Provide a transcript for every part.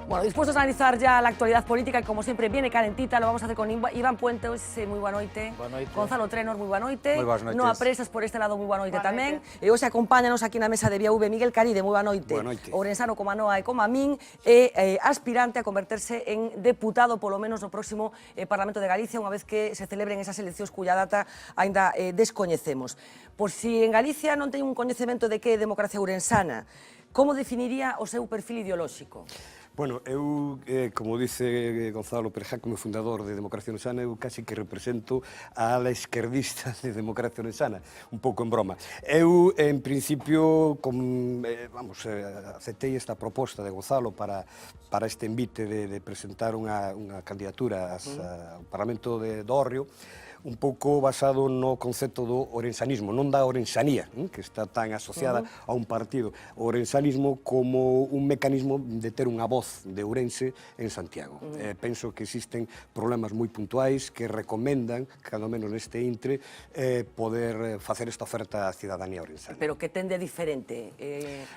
Bueno, dispuestos a analizar ya la actualidad política, que como siempre viene calentita, lo vamos a hacer con Iván Puente, moi boa noite. Gonzalo Trenor, moi boa noite. Moi boas noites. Noa Presas, por este lado, moi boa noite tamén. E hoxe acompáñanos aquí na mesa de VIAV Miguel Caride, moi boa noite. Boa noite. Ourensano como a Noa e como a min, e aspirante a converterse en deputado, polo menos no próximo Parlamento de Galicia, unha vez que se celebren esas eleccións cuya data aínda descoñecemos. Por si en Galicia non teñen un coñecemento de que é democracia ourensana, como definiría o seu perfil ideolóxico? Bueno, eu, como dice Gonzalo Pérez como fundador de Democracia Ourensana, eu casi que represento a ala esquerdista de Democracia Ourensana, un pouco en broma. Eu, en principio, aceptei esta proposta de Gonzalo para este envite de presentar unha candidatura ao Parlamento de Hórreo, un pouco basado no concepto do ourensanismo, non da ourensanía, que está tan asociada a un partido. O ourensanismo como un mecanismo de ter unha voz de Ourense en Santiago. Penso que existen problemas moi puntuais que recomendan, cando menos neste intre, poder facer esta oferta á cidadanía ourensana. Pero que tende diferente?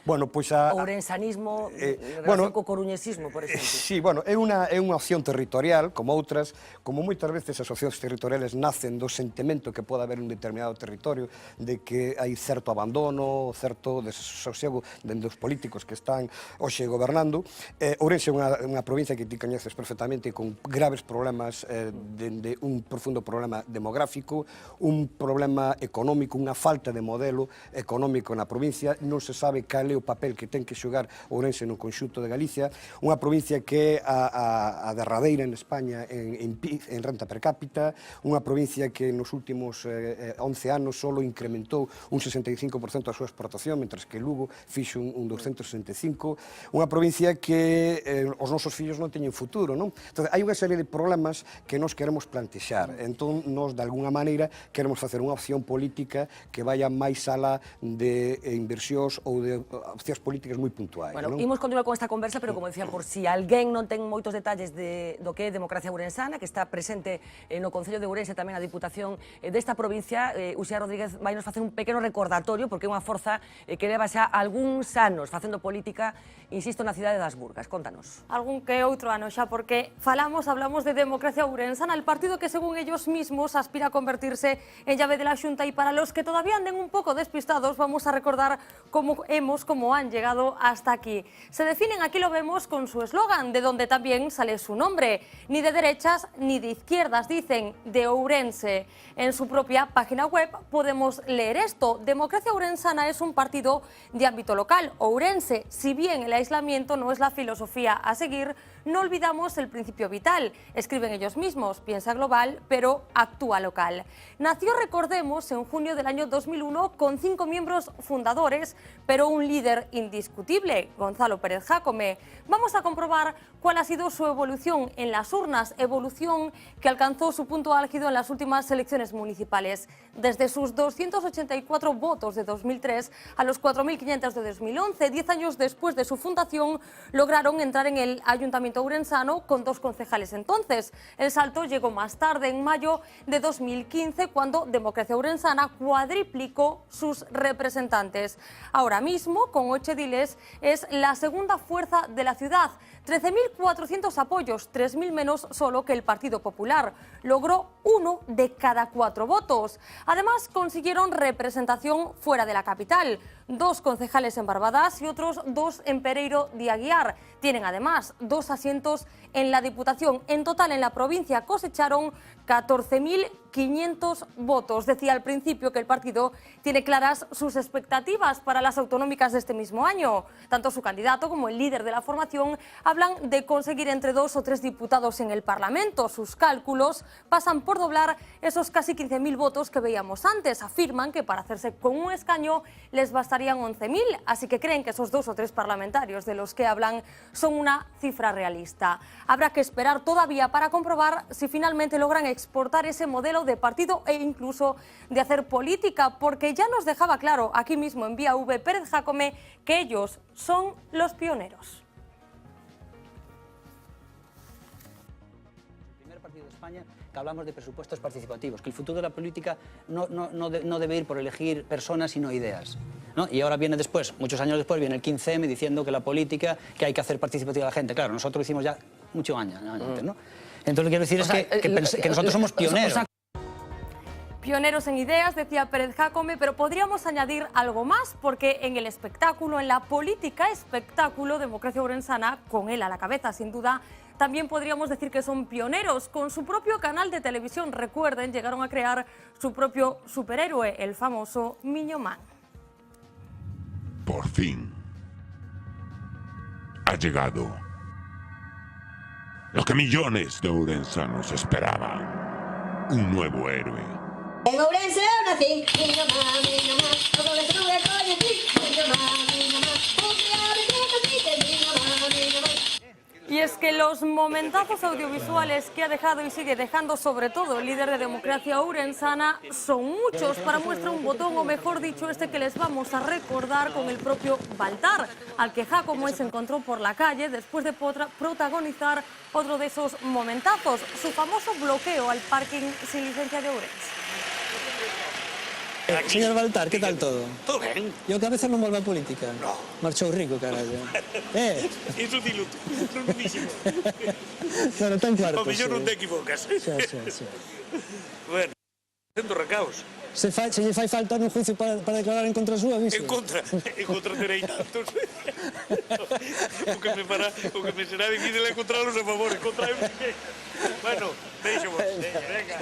Bueno, pois ourensanismo en relación co coruñesismo, por exemplo. Sí, bueno, é unha opción territorial, como outras, como moitas veces as opcións territoriales nacen do sentimento que pode haber un determinado territorio, de que hai certo abandono, certo desasosiego dende os políticos que están hoxe gobernando. Ourense é unha provincia que ti coñeces perfectamente, con graves problemas, dende un profundo problema demográfico, un problema económico, unha falta de modelo económico na provincia, non se sabe cal é o papel que ten que xogar Ourense no conxunto de Galicia, unha provincia que é a derradeira en España en renta per cápita, unha provincia que nos últimos 11 anos solo incrementou un 65% a súa exportación, mentras que Lugo fixo un 265%, unha provincia que os nosos fillos non teñen futuro, non? Entón, hai unha serie de problemas que nos queremos plantexar, entón, nos, de alguna maneira, queremos facer unha opción política que vaya máis alá de inversións ou de opcións políticas moi puntuais. Bueno, non? imos continuar con esta conversa, pero como decía, por si alguén non ten moitos detalles do que é democracia ourensana, que está presente no Concello de Ourense, tamén a Diputación desta provincia, Uxía Rodríguez vai nos facer un pequeno recordatorio, porque é unha forza que leva xa algúns anos facendo política, insisto, na cidade das Burgas. Contanos. Algún que outro ano xa, porque hablamos de democracia ourensana, el partido que según ellos mismos aspira a convertirse en llave de la Xunta, y para los que todavía anden un poco despistados, vamos a recordar cómo han llegado hasta aquí. Se definen, aquí lo vemos, con su eslogan, de donde también sale su nombre, ni de derechas ni de izquierdas, dicen, de Ourense. En su propia página web podemos leer esto: Democracia Ourensana es un partido de ámbito local. Ourense, si bien el aislamiento no es la filosofía a seguir, no olvidamos el principio vital. Escriben ellos mismos, piensa global, pero actúa local. Nació, recordemos, en junio del año 2001 con 5 miembros fundadores, pero un líder indiscutible, Gonzalo Pérez Jácome. Vamos a comprobar cuál ha sido su evolución en las urnas, evolución que alcanzó su punto álgido en las últimas elecciones municipales. Desde sus 284 votos de 2003 a los 4.500 de 2011, 10 años después de su fundación, lograron entrar en el Ayuntamiento ourensano con 2 concejales entonces. El salto llegó más tarde, en mayo de 2015, cuando Democracia Ourensana cuadriplicó sus representantes. Ahora mismo, con 8 ediles, es la segunda fuerza de la ciudad. 13.400 apoyos, 3.000 menos solo que el Partido Popular. Logró 1 de cada 4 votos. Además, consiguieron representación fuera de la capital. 2 concejales en Barbadas y otros 2 en Pereiro de Aguiar. Tienen además 2 asientos en la Diputación. En total, en la provincia cosecharon 14.500 votos. Decía al principio que el partido tiene claras sus expectativas para las autonómicas de este mismo año. Tanto su candidato como el líder de la formación hablan de conseguir entre 2 o 3 diputados en el Parlamento. Sus cálculos pasan por doblar esos casi 15.000 votos que veíamos antes. Afirman que para hacerse con un escaño les bastarían 11.000, así que creen que esos 2 o 3 parlamentarios de los que hablan son una cifra realista. Habrá que esperar todavía para comprobar si finalmente logran exportar ese modelo de partido e incluso de hacer política, porque ya nos dejaba claro aquí mismo en VIAV Pérez Jácome que ellos son los pioneros. El primer partido de España que hablamos de presupuestos participativos, que el futuro de la política no debe ir por elegir personas, sino ideas. ¿no? Y ahora viene después, muchos años después, viene el 15M diciendo que la política, que hay que hacer participativa a la gente. Claro, nosotros lo hicimos ya muchos años antes, ¿no? Entonces lo que quiero decir es que nosotros somos pioneros. Pioneros en ideas, decía Pérez Jácome, pero podríamos añadir algo más, porque en el espectáculo, en la política espectáculo, Democracia Ourensana, con él a la cabeza, sin duda, también podríamos decir que son pioneros. Con su propio canal de televisión, recuerden, llegaron a crear su propio superhéroe, el famoso Miño Man. Por fin ha llegado lo que millones de ourensanos esperaban, un nuevo héroe. En Ourense eu nací, miño má, o Ourense non é coñecí, miño má, un día de fiesta sí que miño má. Y es que los momentazos audiovisuales que ha dejado y sigue dejando, sobre todo el líder de Democracia Ourensana, son muchos. Para muestra un botón, o mejor dicho, este que les vamos a recordar con el propio Baltar, al que Jácome se encontró por la calle después de protagonizar otro de esos momentazos, su famoso bloqueo al parking sin licencia de Ourense. Señor Baltar, ¿qué tal todo? Todo ben. E o cabeza non volve a política? No. Marchou rico, carallo. Iso dilo tú, non diximo. Bueno, ten cuarto. O mellor non te equivocas. Sí. Bueno, tendo recaos. Se lle fai falta un juicio para declarar en contra súa, visto? En contra terei tantos. O que me será difícil encontrarlos a favor, en contra eu. Bueno, deixo vos. Venga.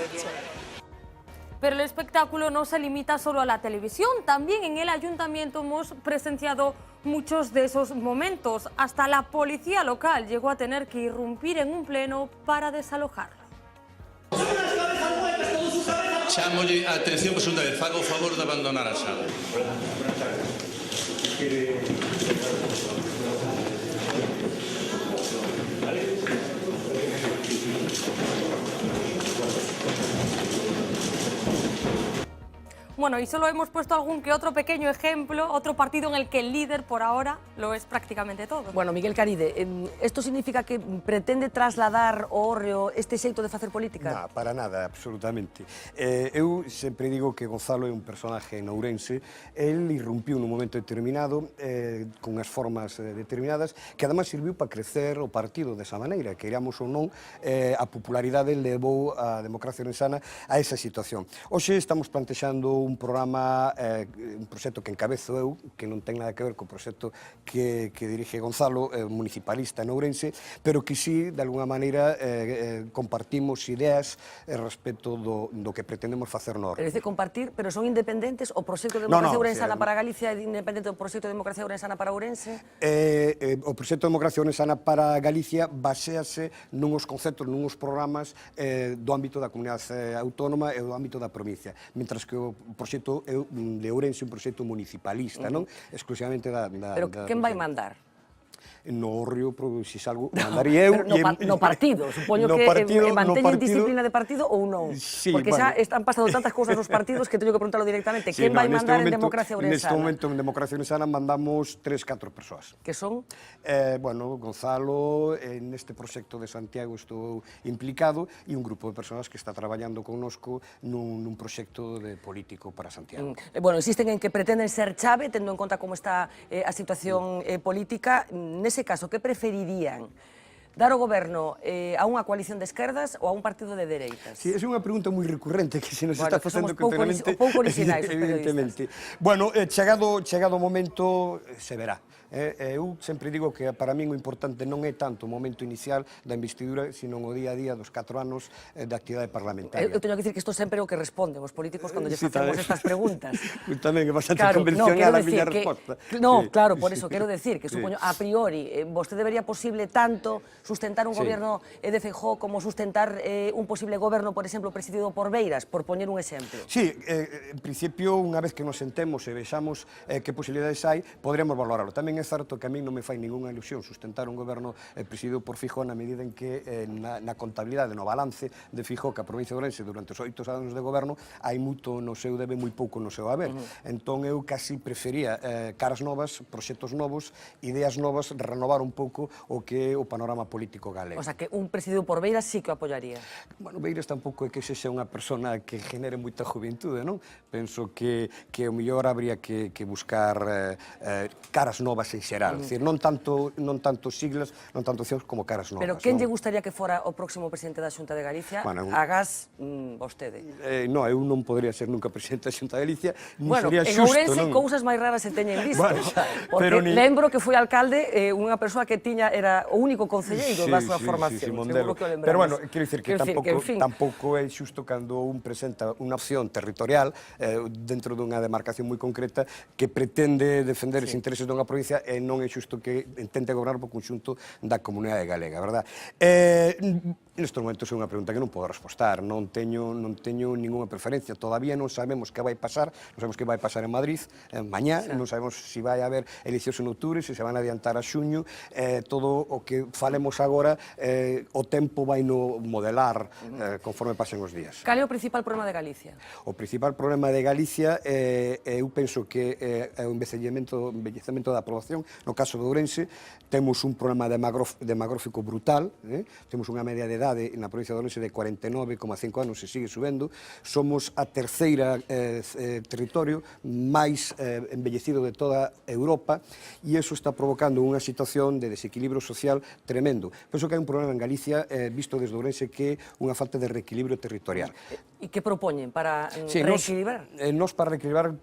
Pero el espectáculo no se limita solo a la televisión, también en el ayuntamiento hemos presenciado muchos de esos momentos. Hasta la policía local llegó a tener que irrumpir en un pleno para desalojarlo. Chámolle a atención por segunda vez, faga o favor de abandonar a sala. Bueno, y solo hemos puesto algún que otro pequeño ejemplo, otro partido en el que el líder por ahora lo es prácticamente todo. Bueno, Miguel Caride, isto significa que pretende trasladar ao Hórreo este xeito de facer política? Non, para nada, absolutamente. Eu sempre digo que Gonzalo é un personaje en Ourense, el irrumpiu nun momento determinado, con as formas determinadas, que además serviu para crecer o partido desa maneira, que iramos ou non, a popularidade levou a Democracia Ourensana a esa situación. Hoxe estamos plantexando un programa, un proxecto que encabezo eu, que non ten nada que ver co proxecto que dirige Gonzalo, municipalista en Ourense, pero que sí, de alguna maneira, compartimos ideas respecto do que pretendemos facer no Hórreo. É dicir, compartir, pero son independentes o proxecto de Democracia Ourensana para Galicia é independente do proxecto de Democracia Ourensana para Ourense? O proxecto de Democracia Ourensana para Galicia basease nuns conceptos, nuns programas do ámbito da comunidade autónoma e do ámbito da provincia, mentras que o proxecto de Ourense é un proxecto municipalista, non? Exclusivamente da... Pero quen vai mandar? No Hórreo, se salgo, mandaría eu... No partido, supoño que manteñen disciplina de partido ou non? Sí, porque xa están pasando tantas cousas nos partidos que teño que preguntarlo directamente. Quen vai mandar en Democracia Ourensana? Neste momento en Democracia Ourensana mandamos 3-4 persoas. Que son? Bueno, Gonzalo, neste proxecto de Santiago estou implicado e un grupo de persoas que está traballando connosco nun proxecto de político para Santiago. Bueno, insisten en que pretenden ser chave, tendo en conta como está a situación política. Nese caso, que preferirían? Dar o goberno a unha coalición de esquerdas ou a un partido de dereitas? Sí, é unha pregunta moi recurrente que se nos está facendo continuamente. Pouco originais, os evidentemente. Bueno, chegado o momento, se verá. Eu sempre digo que para min o importante non é tanto o momento inicial da investidura, sino o día a día dos 4 anos de actividade parlamentaria. Eu teño que dicir que isto sempre é o que responden os políticos cando lles facemos estas preguntas. Tamén é bastante convencional a miña resposta. No, claro, por eso quero decir que supoño a priori vostede vería posible tanto sustentar un goberno de Feijóo como sustentar un posible goberno, por exemplo, presidido por Beiras, por poñer un exemplo. Sí, en principio, unha vez que nos sentemos e vexamos que posibilidades hai, podremos valorarlo. Tamén tamén é certo que a mí non me fai ninguna ilusión sustentar un goberno presidido por Feijóo na medida en que na contabilidade, no balance de Feijóo que a provincia de Ourense durante os 8 anos de goberno hai moito no seu debe, moi pouco no seu haber. Entón eu casi prefería caras novas, proxectos novos, ideas novas, renovar un pouco o que é o panorama político galego. O sea, que un presidido por Beiras sí que o apoyaría. Bueno, Beiras tampouco é que sexa unha persona que genere moita juventude, non? Penso que o mellor habría que buscar caras novas en xeral, decir, non tanto siglas, non tanto opcións como caras novas. Pero quen lle gustaría que fora o próximo presidente da Xunta de Galicia? Bueno, Agás vostede. Non, eu non podría ser nunca presidente da Xunta de Galicia, nin Bueno, sería en xusto, Ourense non? cousas máis raras se teñen visto, Bueno, porque pero lembro que foi alcalde unha persoa que era o único concelleiro da súa formación, seguro que o lembramos. Pero bueno, quero dicir que tampouco é xusto cando un presenta unha opción territorial dentro dunha demarcación moi concreta que pretende defender os intereses dunha provincia e non é xusto que intente gobernar por conxunto da comunidade galega, verdad? Nestes momentos é unha pregunta que non podo respostar, non teño ninguna preferencia, todavía non sabemos que vai pasar, non sabemos que vai pasar en Madrid mañá, non sabemos se vai haber eleccións en outubro, se van a adiantar a xuño, todo o que falemos agora, o tempo vai no modelar conforme pasen os días. Cal é o principal problema de Galicia? O principal problema de Galicia, eu penso que é o envellecemento da población. No caso de Ourense, temos un problema demográfico brutal, temos unha media de idade na provincia de Ourense de 49,5 anos e sigue subendo. Somos a terceira territorio máis envellecido de toda Europa e iso está provocando unha situación de desequilibrio social tremendo. Penso que hai un problema en Galicia visto desde Ourense que é unha falta de reequilibrio territorial. E que propoñen para reequilibrar? Nos para reequilibrar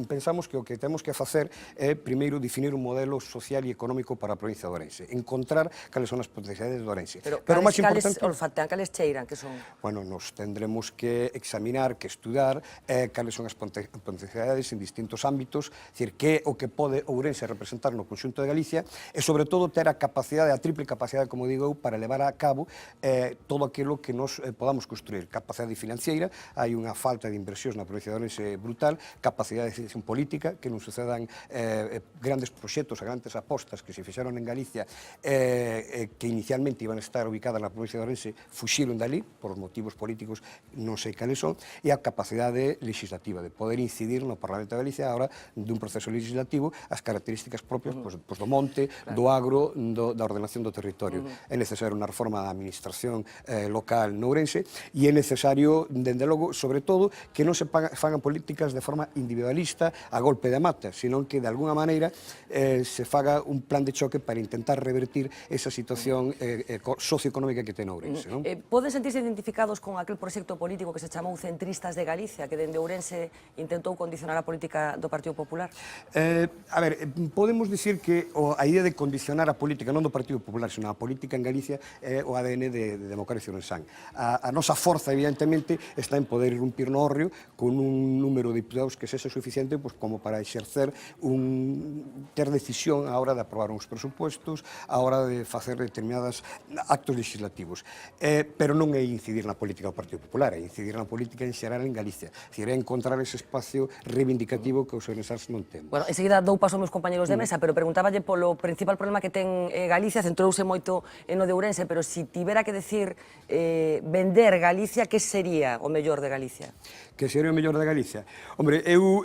pensamos que o que temos que facer é primeiro definir un modelo social e económico para a provincia de Ourense, encontrar cales son as potencialidades de Ourense. Pero máis importante, olfatean, cales cheiran, que son? Bueno, nos tendremos que examinar, que estudar cales son as potencialidades en distintos ámbitos, decir, que o que pode Ourense representar no conxunto de Galicia e, sobre todo, ter a capacidade, a triple capacidade, como digo eu, para levar a cabo todo aquilo que nos podamos construir. Capacidade financiera, hai unha falta de inversións na provincia de Ourense brutal, capacidade de decisión política, que non sucedan grandes proxectos, grandes apostas que se fixeron en Galicia que inicialmente iban a estar ubicadas na provincia de Ourense, fuxiron dali, por motivos políticos, non sei cales son, e a capacidade legislativa de poder incidir no Parlamento de Galicia ahora dun proceso legislativo as características propias do monte, do agro, da ordenación do territorio. É necesario unha reforma da administración local no Ourense e é necesario, dende logo, sobre todo, que non se fagan políticas de forma individualista a golpe de mata, sino que de alguna maneira se faga un plan de choque para intentar revertir esa situación socioeconómica que ten Ourense. Poden sentirse identificados con aquel proxecto político que se chamou Centristas de Galicia, que dende Ourense intentou condicionar a política do Partido Popular? A ver, podemos dicir que a idea de condicionar a política, non do Partido Popular, senón a política en Galicia, é o ADN de Democracia Ourensán. A nosa forza, evidentemente, está en poder irrumpir no Hórreo con un número de diputados que sexa suficiente como para exercer ter decisión a hora de aprobar uns presupuestos, a hora de facer determinados actos legislativos. Pero non é incidir na política do Partido Popular, é incidir na política en xeral en Galicia. É encontrar ese espacio reivindicativo que os ourensáns non temos. Bueno, enseguida dou paso aos meus compañeros de mesa, pero preguntáballe polo principal problema que ten Galicia, centrouse moito no de Ourense, pero se tivera que decir vender Galicia, que sería o mellor de Galicia? Que sería o mellor de Galicia? Hombre, eu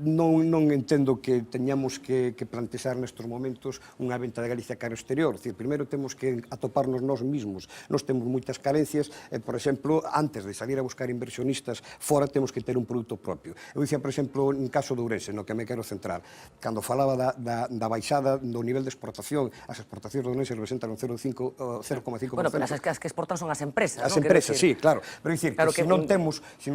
non entendo que teñamos que plantexar nestes momentos unha venta de Galicia cara ao exterior. Primeiro temos que atoparnos nós mesmos. Nós temos moitas carencias, por exemplo, antes de salir a buscar inversionistas fora, temos que ter un produto propio. Eu dicía, por exemplo, en caso de Ourense, no que me quero centrar, cando falaba da baixada do nivel de exportación, as exportacións de Ourense representan un 0,5%. Bueno, pero as que exportan son as empresas, non? As empresas, sí, claro. Pero dicir, que se non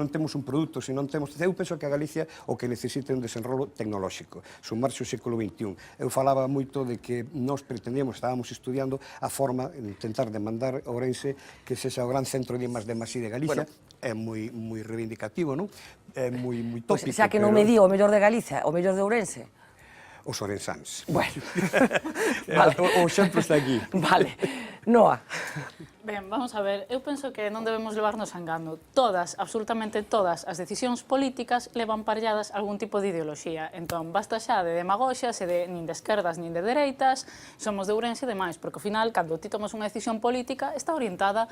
temos un produto, se non temos... Eu penso que a Galicia o que necesita un desenrolo tecnolóxico, sumarse ao século XXI. Eu falaba moito de que nós pretendíamos, estábamos estudiando a forma de intentar demandar Ourense que sexa o gran centro de I+D+I de Galicia. É moi reivindicativo, non? É moi tópico. Xa que non me di o mellor de Galicia, o mellor de Ourense. Os ourensáns. Bueno. O exemplo está aquí. Vale. Noa. Ben, vamos a ver, eu penso que non debemos levarnos a engano. Todas, absolutamente todas, as decisións políticas levan parelladas algún tipo de ideoloxía. Entón, basta xa de demagoxias e de nin de esquerdas nin de dereitas, somos de Ourense e demais, porque ao final, cando ti tomas unha decisión política, está orientada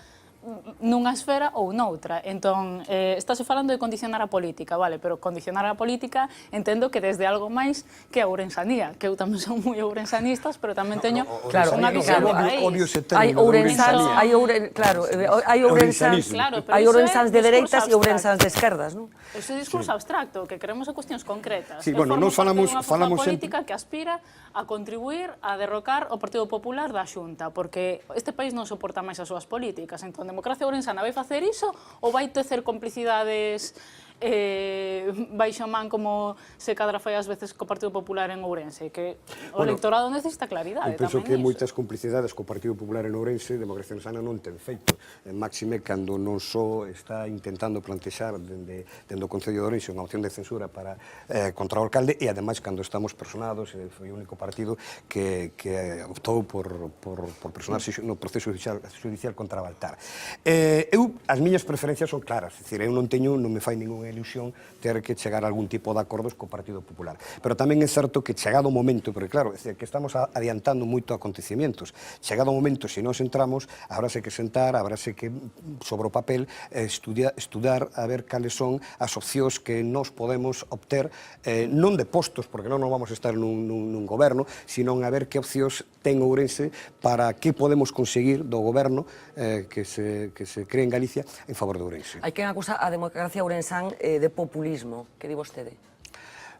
nunha esfera ou noutra. Entón, estáse falando de condicionar a política, vale, pero condicionar a política entendo que desde algo máis que a ourensanía, que eu tamén son moi ourensanistas, pero tamén teño unha visión de país. Hai ourensáns, hai ourensáns de dereitas e ourensáns de esquerdas, non? Ese discurso abstracto, que queremos a cuestións concretas. Sí, bueno, non falamos política que aspira a contribuir a derrocar o Partido Popular da Xunta, porque este país non soporta máis as súas políticas. Entón, Democracia Ourensana vai facer iso ou vai tecer complicidades baixo man como se cadra fai ás veces co Partido Popular en Ourense, que o electorado necesita claridade. Eu penso que moitas complicidades co Partido Popular en Ourense, Democracia Ourensana non ten feito. Máxime cando non só está intentando plantexar dende o Concello de Ourense unha opción de censura para contra o alcalde, e ademais cando estamos personados, foi o único partido que optou por personarse no proceso judicial contra Baltar. As miñas preferencias son claras, non me fai ningún ilusión ter que chegar a algún tipo de acordos co Partido Popular. Pero tamén é certo que chegado o momento, porque claro, que estamos adiantando moito acontecimientos, chegado o momento, se nos entramos, habráse que sentar, habráse que, sobre o papel, estudar a ver cales son as opcións que nos podemos obter, non de postos, porque non vamos a estar nun goberno, sino a ver que opcións ten Ourense para que podemos conseguir do goberno que se cree en Galicia en favor de Ourense. Hai quen acusa a Democracia Ourensán de populismo, que di vostede?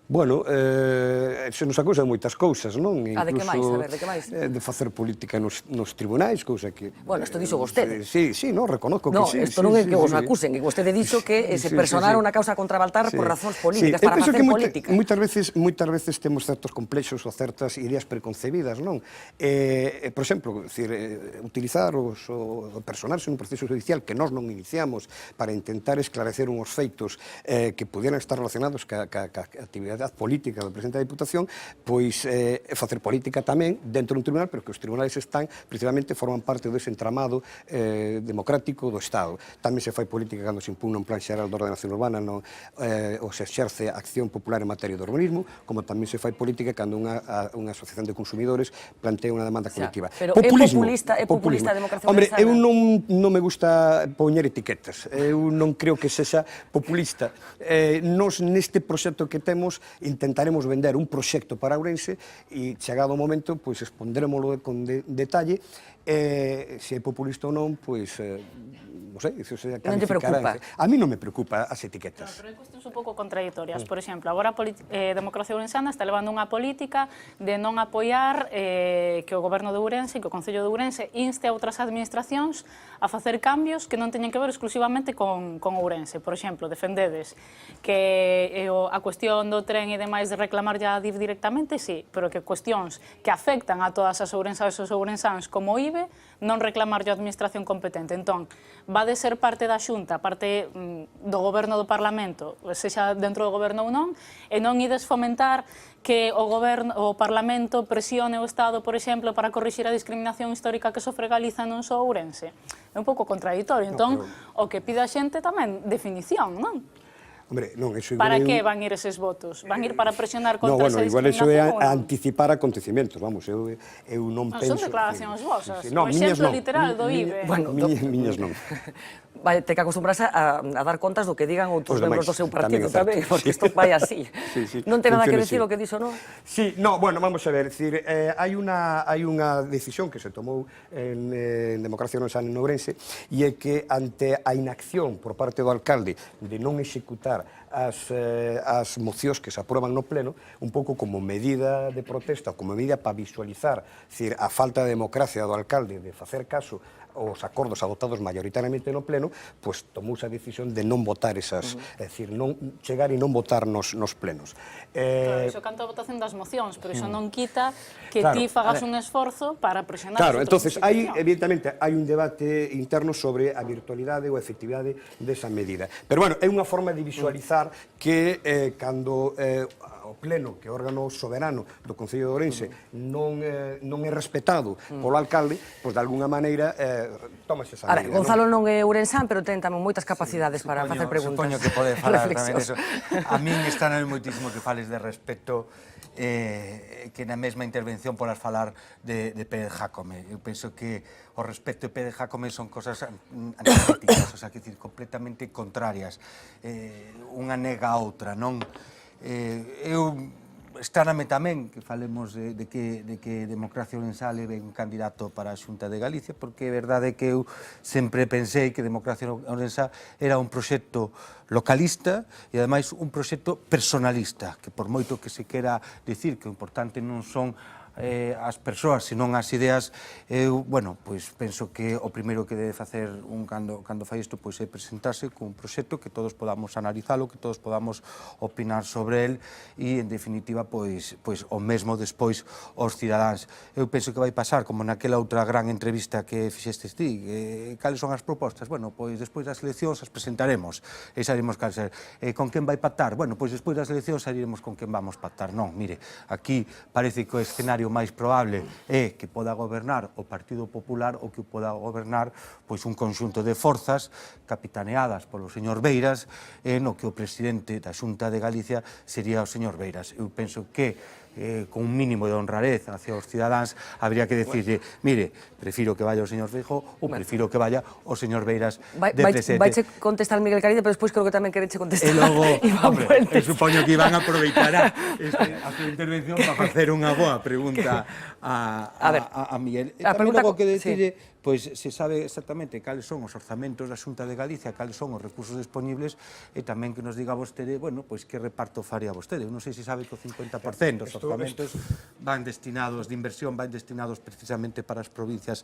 Bueno, se nos acusa de moitas cousas, non? De que máis? A ver, de que máis? De facer política nos tribunais, cousa que... Bueno, isto dixo vostede. Sí, reconozco que sí. No, isto non é que vos acusen, que vostede dixo que se personaron a causa contra Baltar por razóns políticas, para facer política. Moitas veces temos certos complexos ou certas ideas preconcebidas, non? Por exemplo, utilizar ou personarse nun proceso judicial que nós non iniciamos para intentar esclarecer uns feitos que pudieran estar relacionados ca actividade política do presidente da Diputación, pois facer política tamén dentro dun tribunal, pero que os tribunais están, precisamente, forman parte dese entramado democrático do Estado. Tamén se fai política cando se impugna un plan xeral de ordenación urbana ou se exerce acción popular en materia de urbanismo, como tamén se fai política cando unha asociación de consumidores plantea unha demanda colectiva. Pero é populista a Democracia Ourensana? Hombre, eu non me gusta poñer etiquetas. Eu non creo que sexa populista. Nos, neste proxecto que temos, intentaremos vender un proxecto para Ourense e, chegado o momento, pois exponderémolo con detalle. Se é populista ou non, pois, non sei, iso se calificará. Non te preocupa? A mí non me preocupa as etiquetas. Pero hai cuestións un pouco contradictorias. Por exemplo, agora Democracia Ourensana está levando unha política de non apoiar que o Goberno de Ourense e que o Concello de Ourense inste a outras administracións a facer cambios que non teñen que ver exclusivamente con Ourense. Por exemplo, defendedes que a cuestión do tren e demais de reclamar ya a DIF directamente, sí, pero que cuestións que afectan a todas as ourensas e os ourensáns como o IBE, non reclamar a administración competente. Entón, va de ser parte da Xunta, parte do Goberno do Parlamento, sexa dentro do Goberno ou non, e non ides fomentar que o Parlamento presione o Estado, por exemplo, para corrixir a discriminación histórica que sofre Galiza non só Ourense. É un pouco contradictorio. Entón, o que pide a xente tamén, definición, non? Hombre, non, eso para que van ir eses votos? Van ir para presionar contra esa igual discriminación? Igual eso é anticipar acontecimentos, vamos, eu non penso... Son declaracións vosas, o exemplo literal do IBE. Miñas non. Vai ter que acostumbrarse a dar contas do que digan outros membros do seu partido tamén, porque isto vai así. Non ten nada que decir o que dixo, non? Sí, no, bueno, vamos a ver, hai unha decisión que se tomou en Democracia Ourensana en Ourense, e é que ante a inacción por parte do alcalde de non executar as mocións que se aprueban no pleno, un pouco como medida de protesta, como medida para visualizar a falta de democracia do alcalde de facer caso os acordos adoptados maioritariamente no pleno, pois tomouse a decisión de non votar esas, é dicir, non chegar e non votar nos plenos. Claro, iso canta a votación das mocións, pero iso non quita que ti fagas un esforzo para presionar. Claro, entonces, evidentemente, hai un debate interno sobre a virtualidade ou a efectividade desa medida. Pero, bueno, é unha forma de visualizar que cando o pleno, que é o órgano soberano do Concello de Ourense, non é respetado polo alcalde, pois de alguna maneira tómase esa medida. Gonzalo non é ourensán, pero ten tamén moitas capacidades para facer preguntas. Supoño que pode falar tamén eso. A min está moitísimo que fales de respeto, que na mesma intervención polas falar de Pérez Jácome. Eu penso que o respeto e Pérez Jácome son cosas antitéticas, o sea, que decir, completamente contrarias. Unha nega a outra, non? Eu estáname tamén que falemos de que Democracia Ourensán leve un candidato para a Xunta de Galicia, porque é verdade que eu sempre pensei que Democracia Ourensán era un proxecto localista e ademais un proxecto personalista, que por moito que se quera dicir que o importante non son as persoas, senón as ideas, eu, bueno, pois penso que o primeiro que debe facer un cando fai isto pois é presentarse con un proxecto que todos podamos analizalo, que todos podamos opinar sobre el e, en definitiva, pois o mesmo despois os cidadáns. Eu penso que vai pasar como naquela outra gran entrevista que fixestes ti, cales son as propostas? Bueno, pois despois das eleccións as presentaremos e saberemos cales ser. Con quen vai pactar? Bueno, pois despois das eleccións saberemos con quen vamos pactar. Non, mire, aquí parece que o escenario máis probable é que poda gobernar o Partido Popular ou que poda gobernar pois un conxunto de forzas capitaneadas polo señor Beiras, no que o presidente da Xunta de Galicia sería o señor Beiras. Eu penso que con un mínimo de honradez hacia os cidadáns habría que decirle, mire, prefiro que vaya o señor Feijóo ou prefiro que vaya o señor Beiras de presidente. Vaiche contestar Miguel Caride, pero despois creo que tamén quereche contestar E logo, Iván Puentes. supoño que Iván aproveitará a súa intervención para facer unha boa pregunta a Miguel. E tamén logo que decide, pois se sabe exactamente cales son os orzamentos da Xunta de Galicia, cales son os recursos disponibles e tamén que nos diga vostede, bueno, pois que reparto faría vostede. Eu non sei se sabe que o 50% dos orzamentos van destinados de inversión, van destinados precisamente para as provincias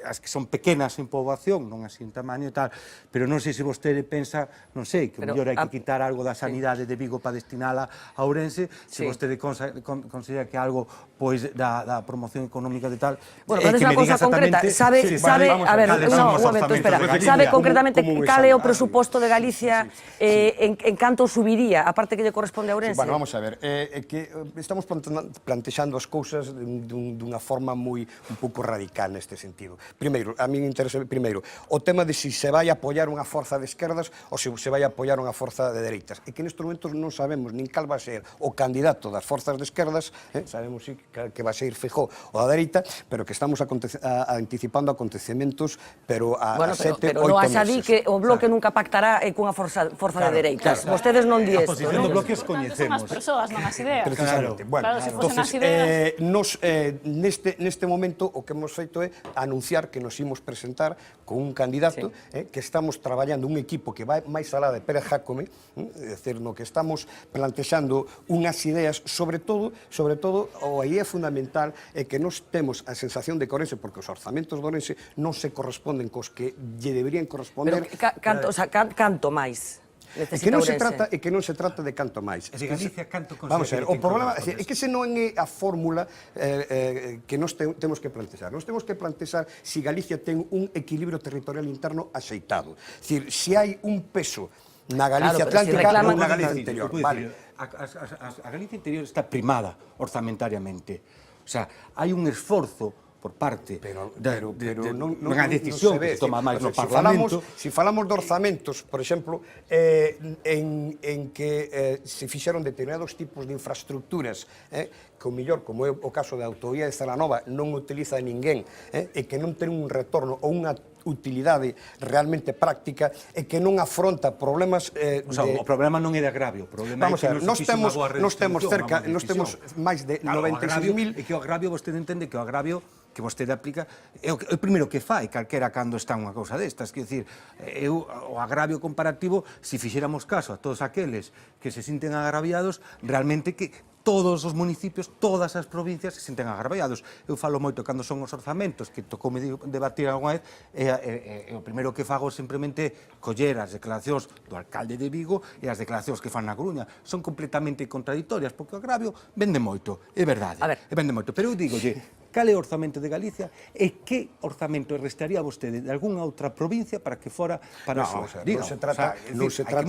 as que son pequenas en poboación, non así en tamaño e tal, pero non sei se vostede pensa, non sei, que mellor hai que quitar algo da sanidade de Vigo para destinala a Ourense, se vostede considera que algo pois da promoción económica de tal, bueno, pero é unha cousa concreta, sabe, a ver, un momento, espera, sabe concretamente cal é o presuposto de Galicia en canto subiría, aparte que lle corresponde a Ourense? Bueno, vamos a ver, que estamos plantexando as cousas dunha forma moi un pouco radical neste sentido. Primeiro, a min interesa primeiro o tema de se vai apoiar unha forza de esquerdas ou se vai apoiar unha forza de dereitas. E que nestes momentos non sabemos nin cal vai ser o candidato das forzas de esquerdas, sabemos que vai ser Feijóo ou a dereita, pero que estamos anticipando acontecementos, pero a 7, 8 meses. Pero non xa di que o Bloque nunca pactará cunha forza de dereitas. Vostedes non di isto, non? A posición do Bloque es coñecemos. Son as persoas, non as ideas. Precisamente. Bueno, Entonces, neste momento o que hemos feito é anunciar que nos imos presentar con un candidato, que estamos traballando un equipo que vai máis alá de Pérez Jácome, é dicir, no que estamos plantexando unhas ideas, sobre todo, a idea fundamental é que nos temos a sensación de que Ourense, porque os orzamentos de Ourense non se corresponden cos que lle deberían corresponder. Pero canto máis? É que non se trata de canto máis. Galicia canto Vamos a ver, o problema é que ese non é a fórmula que nos temos que plantexar. Nos temos que plantexar se Galicia ten un equilibrio territorial interno axeitado. É dicir, se hai un peso na Galicia atlántica ou na Galicia interior. A Galicia interior está primada orzamentariamente. O sea, hai un esforzo por parte dunha decisión que se toma máis no Parlamento. Se falamos de orzamentos, por exemplo, en que se fixeron determinados tipos de infraestructuras que o mellor, como é o caso da autovía de Celanova, non utiliza ninguén e que non ten un retorno ou unha utilidade realmente práctica e que non afronta problemas o problema non é de agravio, o problema é que nós temos cerca, nós temos máis de 96.000 e que o agravio, vostede entende que o agravio que vostede aplica é o primeiro que fai calquera cando está unha cousa destas, quer dicir, o agravio comparativo, se fixéramos caso a todos aqueles que se sinten agraviados, realmente que todos os municipios, todas as provincias se sinten agraviados. Eu falo moito cando son os orzamentos, que tocoume debatir algunha vez, e o primeiro que fago simplemente coller as declaracións do alcalde de Vigo e as declaracións que fan na Coruña. Son completamente contradictorias, porque o agravio vende moito, é verdade, vende moito. Pero eu digolle, cal é o orzamento de Galicia e que orzamento restaría vostede de algunha outra provincia para que fora para a súa. Non se trata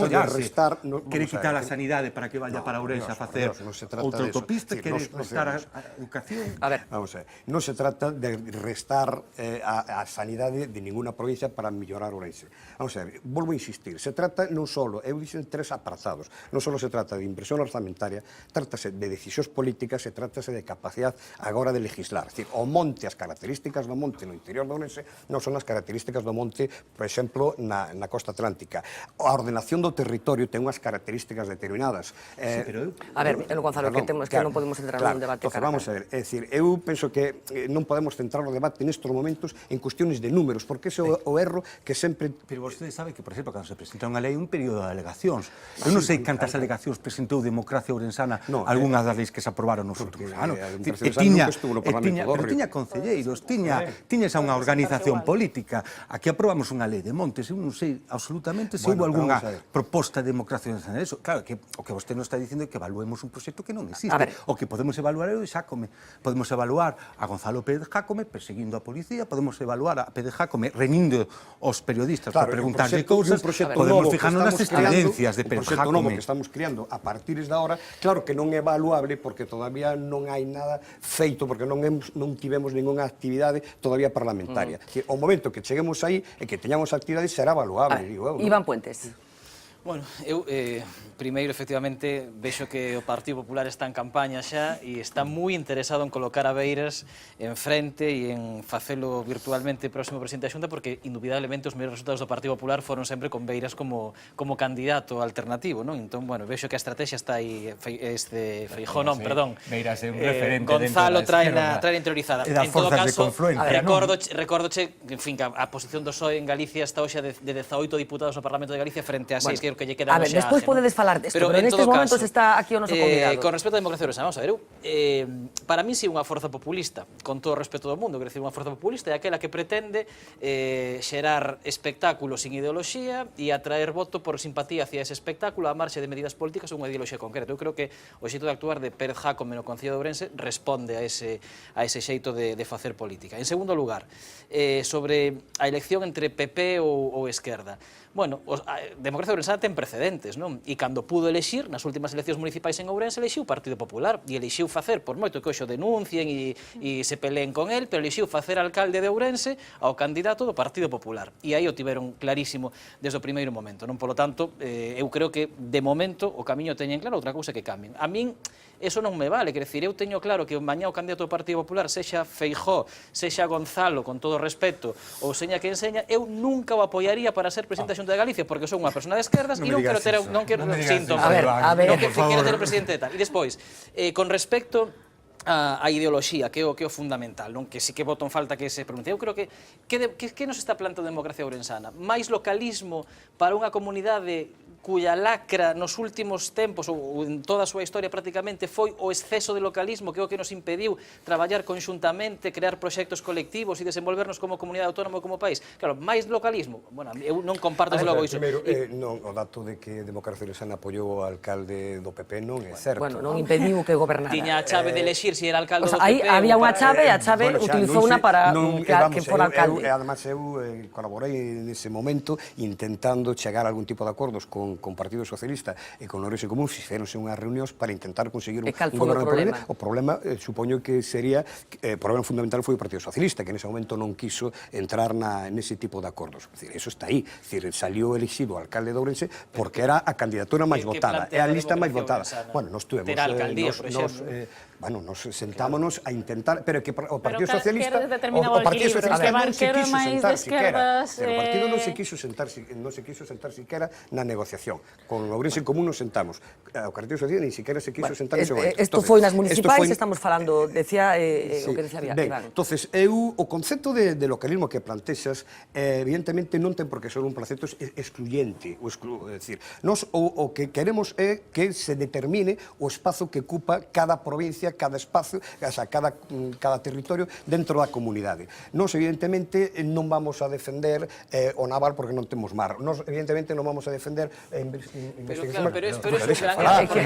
de restar... Quere quitar a sanidade para que vaya para Ourense a facer outra autopista, quere restar a educación... Vamos a ver, non se trata de restar a sanidade de ninguna provincia para mellorar Ourense. Vamos a ver, volvo a insistir, se trata non só, eu dixen tres apartados, non só se trata de inversión orzamentaria, trátase de decisións políticas, se trátase de capacidade agora de legislar. É dicir, o monte, as características do monte no interior de Ourense non son as características do monte, por exemplo, na costa atlántica. A ordenación do territorio ten unhas características determinadas. A ver, Gonzalo, que non podemos entrar nun debate. Vamos a ver, é dicir, eu penso que non podemos centrar o debate nestes momentos en cuestiones de números, porque ese é o erro que sempre... Pero vostede sabe que, por exemplo, cando se presenta unha lei, un período de alegacións. Eu non sei cantas alegacións presentou Democracia Ourensana algunhas das leis que se aprobaron nos últimos anos. Pero tiña concelleiros, tiña esa unha organización política. Aquí aprobamos unha lei de montes, eu non sei absolutamente se houve algunha proposta de Democracia Ourensana. Claro, o que vostede non está dicindo é que evaluemos un proxecto que non existe. O que podemos evaluar é o de Jácome. Podemos evaluar a Gonzalo Pérez Jácome perseguindo a policía, podemos evaluar a Pérez Jácome reñindo os periodistas para preguntarlle cousas, podemos fijarnos nas excedencias de Pérez Jácome. Un proxecto novo que estamos criando a partir de ahora, claro que non é evaluable porque todavía non hai nada feito, porque non tivemos ninguna actividade todavía parlamentaria. O momento que cheguemos aí e que teñamos actividade será evaluable, digo eu. Iván Puentes. Bueno, eu primeiro, efectivamente, vexo que o Partido Popular está en campaña xa e está moi interesado en colocar a Beiras en frente e en facelo virtualmente próximo presidente da Xunta, porque indubidablemente os mellores resultados do Partido Popular foron sempre con Beiras como candidato alternativo, non? Entón, bueno, vexo que a estrategia está aí, Feijóo non, perdón. Beiras é un referente Gonzalo trae interiorizada. En todo caso, recórdoche, en fin, que a posición do PSOE en Galicia está hoxe de 18 diputados no Parlamento de Galicia frente a 6 que que lle queda. A ver, despois podedes falar desto, pero nestes momentos está aquí o noso convidado. Con respecto á democracia ourensana, vamos a ver, para mí si unha forza populista, con todo o respeto do mundo, quero dicir, unha forza populista é aquela que pretende xerar espectáculo sin ideoloxía e atraer voto por simpatía hacia ese espectáculo a marxe de medidas políticas ou unha ideoloxía concreta. Eu creo que o xeito de actuar de Pérez Jácome no Concello de Ourense responde a ese xeito de facer política. En segundo lugar, sobre a elección entre PP ou Esquerda. Bueno, a democracia ourensana ten precedentes, non? E cando pudo elexir, nas últimas eleccións municipais en Ourense, elixiu o Partido Popular e elixiu facer, por moito que hoxe o denuncien e se peleen con el, pero elixiu facer alcalde de Ourense ao candidato do Partido Popular. E aí o tiveron clarísimo desde o primeiro momento, non? Polo tanto, eu creo que de momento o camiño teñen claro, outra cousa que cambien. A min eso non me vale, quer decir, eu teño claro que mañá o candidato do Partido Popular sexa Feijóo, sexa Gonzalo, con todo o respeto, ou seña que enseña, eu nunca o apoiaría para ser presidente da Xunta de Galicia, porque son unha persona de esquerdas e non quero ter síntomas. A ver, non quero ter o presidente de tal. E despois, con respecto a ideoloxía, que é o fundamental, non? Que si que voto en falta que se pronuncie. Eu creo que nos está plantando a democracia ourensana? Mais localismo para unha comunidade cuya lacra nos últimos tempos ou en toda a súa historia prácticamente foi o exceso de localismo, que é o que nos impediu traballar conxuntamente, crear proxectos colectivos e desenvolvernos como comunidade autónoma ou como país. Claro, máis localismo, bueno, eu non comparto logo iso. Primeiro, non, o dato de que Democracia Ourensana apoiou o alcalde do PP non é certo. Bueno, non impediu que gobernara. Tiña a chave de elexir se era alcalde do PP. Aí había unha chave e a chave utilizou unha para que fora alcalde. Además, eu colaborei nese momento intentando chegar a algún tipo de acordos con Partido Socialista e con Ourense Común, fixéronse unhas reunións para intentar conseguir un goberno de problema. O problema, supoño que sería, o problema fundamental foi o Partido Socialista, que nese momento non quiso entrar nese tipo de acordos. Eso está aí. Salió elegido o alcalde de Ourense porque era a candidatura máis votada, é a lista máis votada. Bueno, nos tuvemos... Bueno, nos sentámonos a intentar, pero que o Partido Socialista non se quiso sentar siquiera. O partido non se quiso sentar siquiera na negociación. Con o Ourense Común nos sentamos. O Partido Socialista ni siquiera se quiso sentar nese momento. Isto foi nas municipais, estamos falando, decía o que decía Iván. Entonces, o concepto de localismo que plantexas, evidentemente non ten por que ser un concepto excluyente, é dicir, nós o que queremos é que se determine o espazo que ocupa cada provincia, cada espacio, cada territorio dentro da comunidade. Nós, evidentemente, non vamos a defender o naval porque non temos mar. Nós, evidentemente, non vamos a defender Pero claro, pero é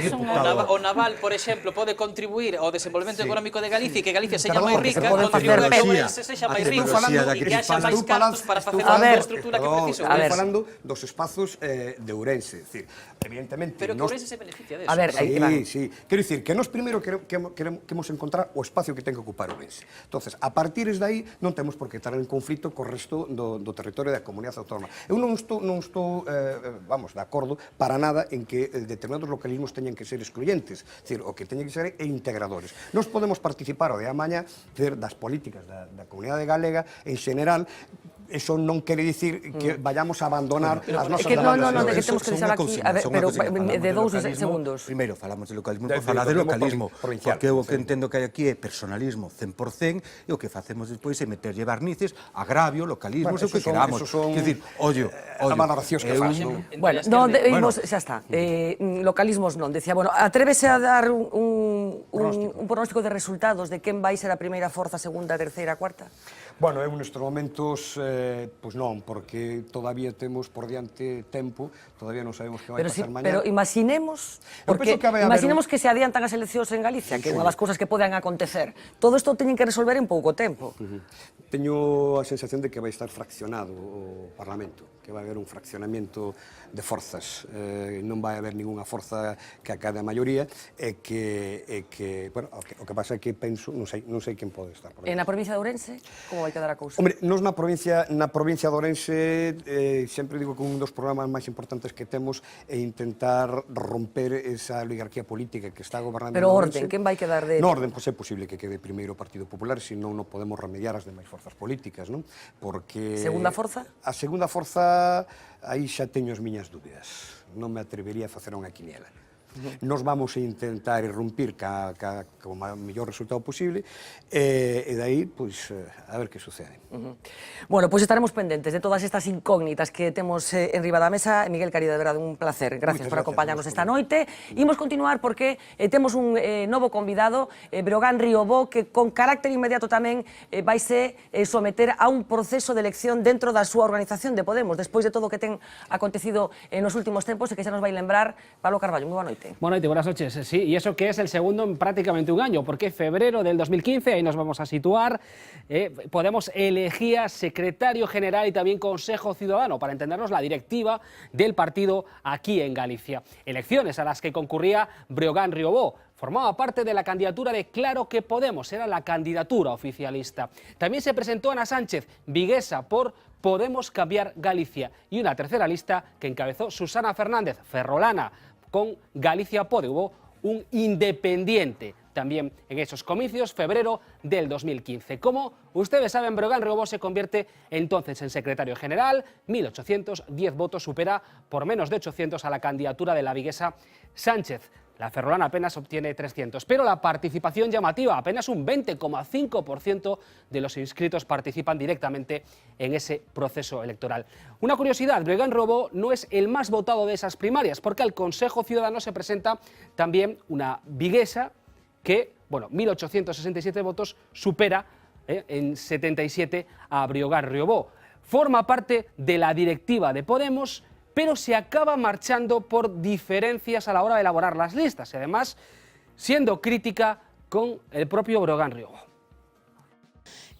un gran o Naval, por exemplo, pode contribuir ao desenvolvemento económico de Galicia e que Galicia sexa máis rica, contribuir a que Ourense sexa máis rico e que haxa máis cartos para facer a infraestructura que precisa. Estou falando dos espazos de Ourense, decir, evidentemente... Pero que Ourense se beneficia deso. A ver, sí. Quero dicir, que nós primeiro queremos encontrar o espacio que ten que ocupar Ourense. Entonces, a partir de aí, non temos por que estar en conflito co resto do territorio da comunidade autónoma. Eu non estou vamos, de acordo para nada en que determinados localismos teñen que ser excluyentes, é dicir, o que teñen que ser integradores. Nós podemos participar o de amaña das políticas da comunidade galega en general. Eso non quere dicir que vayamos a abandonar as nosas demandas. Non, que temos que deixar aquí, pero de 2 segundos. Primeiro, falamos de localismo por falar de localismo, porque o que entendo que hai aquí é personalismo 100%, e o que facemos despois é meterlle barnices, agravio, localismo, o que queramos. Quer dicir, ollo, a valoracións que faz, non? Bueno, xa está. Localismos non. Decía, bueno, atrévese a dar un pronóstico de resultados de quen vai ser a primeira forza, segunda, terceira, cuarta? Bueno, eu nestes momentos, pois non, porque todavía temos por diante tempo, todavía non sabemos que vai pasar mañá. Pero imaginemos, porque imaginemos que se adiantan as eleccións en Galicia, que é unha das cousas que poden acontecer. Todo isto teñen que resolver en pouco tempo. Teño a sensación de que vai estar fraccionado o Parlamento, que vai haber un fraccionamento de forzas, non vai haber ninguna forza que acade a maioría, e que, bueno, o que pasa é que penso, non sei quen pode estar por aí. E na provincia de Ourense, como vai quedar a cousa? Hombre, nos na provincia de Ourense sempre digo que un dos programas máis importantes que temos é intentar romper esa oligarquía política que está gobernando. Pero orden, quen vai quedar de... No orden, pois é posible que quede primeiro o Partido Popular, senón non podemos remediar as demais forzas políticas, non? Porque... Segunda forza? A segunda forza, aí xa teño as miñas dúbidas. Non me atrevería a facer unha quiniela. Nos vamos a intentar irrumpir co mellor resultado posible e dai, pois, a ver que sucede. Bueno, pois estaremos pendentes de todas estas incógnitas que temos en riba da mesa. Miguel Caridad, de verdade, un placer. Gracias por acompañarnos esta noite. Imos continuar porque temos un novo convidado, Breogán Riobó, que con carácter inmediato tamén vaise someter a un proceso de elección dentro da súa organización de Podemos, despois de todo o que ten acontecido nos últimos tempos e que xa nos vai lembrar Pablo Carballo. Moi boa noite. Buenas noches. Sí, y eso que es el segundo en prácticamente un año, porque febrero del 2015, ahí nos vamos a situar, Podemos elegía secretario general y también consejo ciudadano, para entendernos la directiva del partido aquí en Galicia. Elecciones a las que concurría Breogán Riobó. Formaba parte de la candidatura de Claro que Podemos, era la candidatura oficialista. También se presentó Ana Sánchez, viguesa por Podemos Cambiar Galicia, y una tercera lista que encabezó Susana Fernández, ferrolana, con Galicia Pode. Hubo un independiente también en esos comicios, febrero del 2015. Como ustedes saben, Breogán Riobó se convierte entonces en secretario general, 1.810 votos, supera por menos de 800 a la candidatura de la viguesa Sánchez. La ferrolana apenas obtiene 300, pero la participación llamativa, apenas un 20,5% de los inscritos participan directamente en ese proceso electoral. Una curiosidad, Breogán Riobó no es el más votado de esas primarias, porque al Consejo Ciudadano se presenta también una viguesa que, bueno, 1.867 votos, supera en 77 a Breogán Riobó. Forma parte de la directiva de Podemos, pero se acaba marchando por diferencias a la hora de elaborar las listas y además siendo crítica con el propio Breogán Riobó.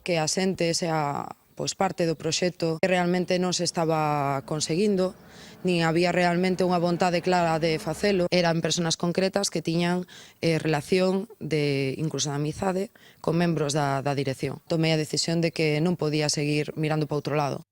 Que a xente sea parte do proxecto que realmente non se estaba conseguindo, ni había realmente unha vontade clara de facelo. Eran persoas concretas que tiñan relación incluso de amizade con membros da dirección. Tomei a decisión de que non podía seguir mirando para outro lado.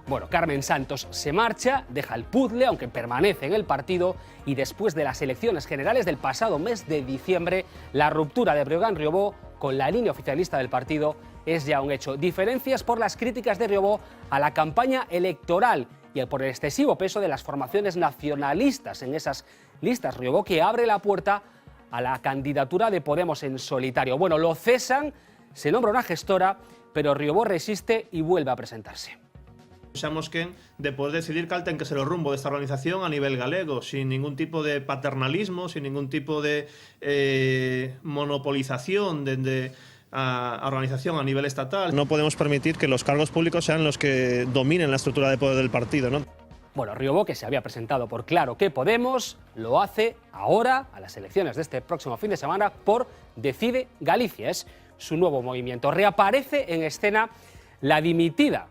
Bueno, Carmen Santos se marcha, deja el puzzle, aunque permanece en el partido, y después de las elecciones generales del pasado mes de diciembre, la ruptura de Breogán Riobó con la línea oficialista del partido es ya un hecho. Diferencias por las críticas de Riobó a la campaña electoral y por el excesivo peso de las formaciones nacionalistas en esas listas. Riobó que abre la puerta a la candidatura de Podemos en solitario. Bueno, lo cesan, se nombra una gestora, pero Riobó resiste y vuelve a presentarse. Xamos quen de poder decidir cal ten que ser o rumbo desta organización a nivel galego, sin ningún tipo de paternalismo, sin ningún tipo de monopolización dende a organización a nivel estatal. No podemos permitir que los cargos públicos sean los que dominen la estructura de poder del partido, ¿no? Bueno, Riobó, que se había presentado por Claro que Podemos, lo hace ahora, a las elecciones de este próximo fin de semana, por Decide Galicia. Es su nuevo movimiento. Reaparece en escena la dimitida,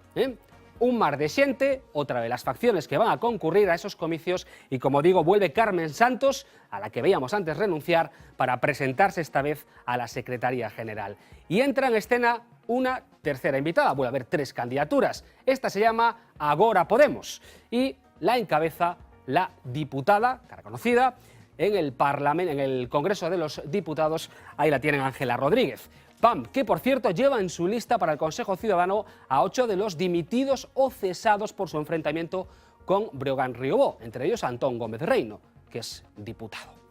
un mar de xente, outra de las facciones que van a concurrir a esos comicios, y como digo, vuelve Carmen Santos, a la que veíamos antes renunciar, para presentarse esta vez a la Secretaría General. Y entra en escena una tercera invitada. Vuelve a haber 3 candidaturas. Esta se llama Agora Podemos y la encabeza la diputada, cara conocida, en el Parlamento, en el Congreso de los Diputados. Ahí la tienen, Ángela Rodríguez. PAM, que por cierto lleva en su lista para el Consejo Ciudadano a 8 de los dimitidos o cesados por su enfrentamiento con Breogán Riobó, entre ellos Antón Gómez Reino, que es diputado.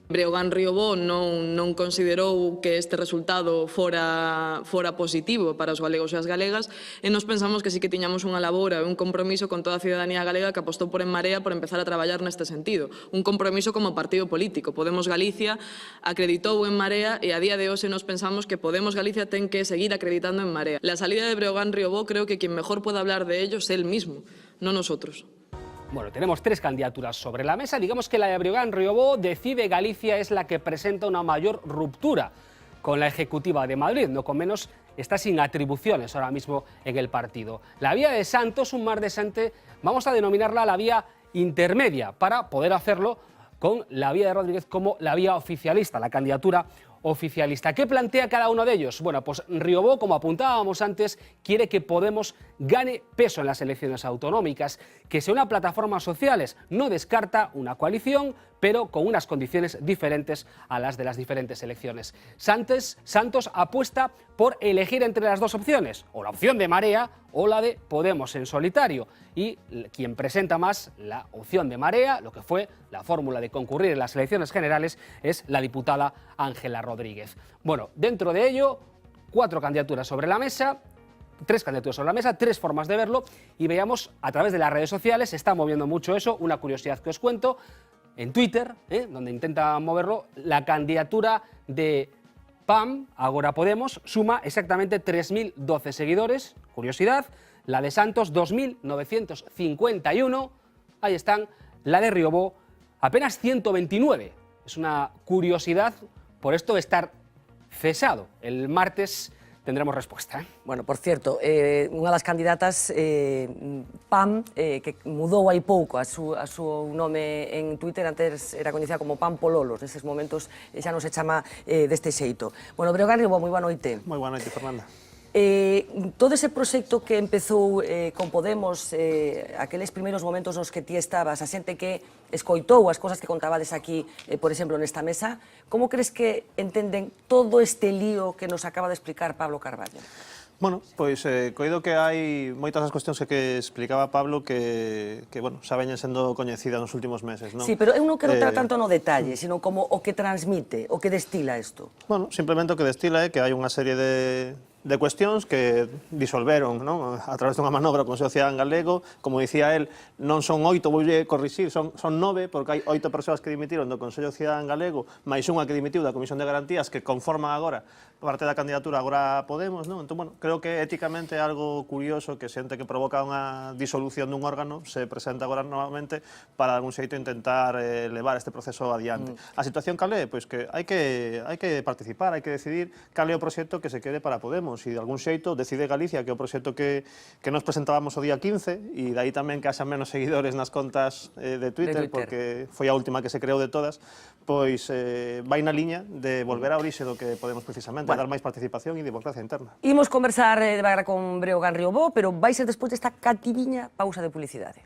Breogán Riobó non considerou que este resultado fora positivo para os galegos e as galegas, e nos pensamos que sí que tiñamos unha labor e un compromiso con toda a ciudadanía galega que apostou por En Marea por empezar a traballar neste sentido. Un compromiso como partido político. Podemos Galicia acreditou En Marea e a día de hoxe nos pensamos que Podemos Galicia ten que seguir acreditando En Marea. La salida de Breogán Riobó, creo que quien mejor puede hablar de ello es él mismo, no nosotros. Bueno, tenemos 3 candidaturas sobre la mesa. Digamos que la de Breogán Riobó, Decide Galicia, es la que presenta una mayor ruptura con la Ejecutiva de Madrid, no con menos está sin atribuciones ahora mismo en el partido. La vía de Santos, un mar de xente, vamos a denominarla la vía intermedia, para poder hacerlo con la vía de Rodríguez como la vía oficialista, la candidatura oficialista. ¿Qué plantea cada uno de ellos? Bueno, pues Riobó, como apuntábamos antes, quiere que Podemos gane peso en las elecciones autonómicas, que sea una plataforma sociales. No descarta una coalición, pero con unas condiciones diferentes a las de las diferentes elecciones. Santos apuesta por elegir entre las 2 opciones, o la opción de Marea o la de Podemos en solitario. Y quien presenta más la opción de Marea, lo que fue la fórmula de concurrir en las elecciones generales, es la diputada Ángela Rodríguez. Bueno, dentro de ello, 4 candidaturas sobre la mesa, 3 candidaturas sobre la mesa, 3 formas de verlo, y veamos a través de las redes sociales, se está moviendo mucho eso. Una curiosidad que os cuento, en Twitter, donde intenta moverlo, la candidatura de PAM, Agora Podemos, suma exactamente 3.012 seguidores, curiosidad. La de Santos, 2.951, ahí están. La de Riobó, apenas 129. Es una curiosidad por esto de estar cesado. El martes tendremos respuesta. Bueno, por cierto, unha das candidatas, Pam, que mudou hai pouco a súa nome en Twitter, antes era coñecida como Pam Pololos, neses momentos xa non se chama deste xeito. Bueno, Breogán Riobó, moi boa noite. Moi boa noite, Fernanda. Todo ese proxecto que empezou con Podemos, aqueles primeiros momentos nos que ti estabas, a xente que escoitou as cosas que contabades aquí, por exemplo, nesta mesa, como crees que entenden todo este lío que nos acaba de explicar Pablo Carballo? Bueno, pois coido que hai moitas das cuestións que explicaba Pablo que bueno, xa veñen sendo coñecidas nos últimos meses, non? Sí, pero eu non quero entrar tanto no detalle, sino como o que transmite, o que destila isto. Bueno, simplemente o que destila é que hai unha serie de cuestións que disolveron, non? A través dunha manobra con Sociedade en Galego. Como dicía él, non son 8, voulle corrixir, son 9, porque hai 8 persoas que dimitiron do Consello de Sociedade en Galego, máis unha que dimitiu da Comisión de Garantías, que conforman agora parte da candidatura Agora Podemos, non? Entón, bueno, creo que éticamente é algo curioso que xente que provoca unha disolución dun órgano se presenta agora novamente para, de algún xeito, intentar levar este proceso adiante. A situación cal é? Pois que hai que participar, hai que decidir cal é o proxecto que se quere para Podemos. E de algún xeito Decide Galicia, que é o proxecto que nos presentábamos o día 15, e dai tamén que haxa menos seguidores nas contas de Twitter, porque foi a última que se creou de todas, pois vai na liña de volver á orixe do que Podemos precisamente, dar máis participación e democracia interna. Imos conversar de vaga con Breogán Riobó, pero vai ser despois desta cativiña pausa de publicidade.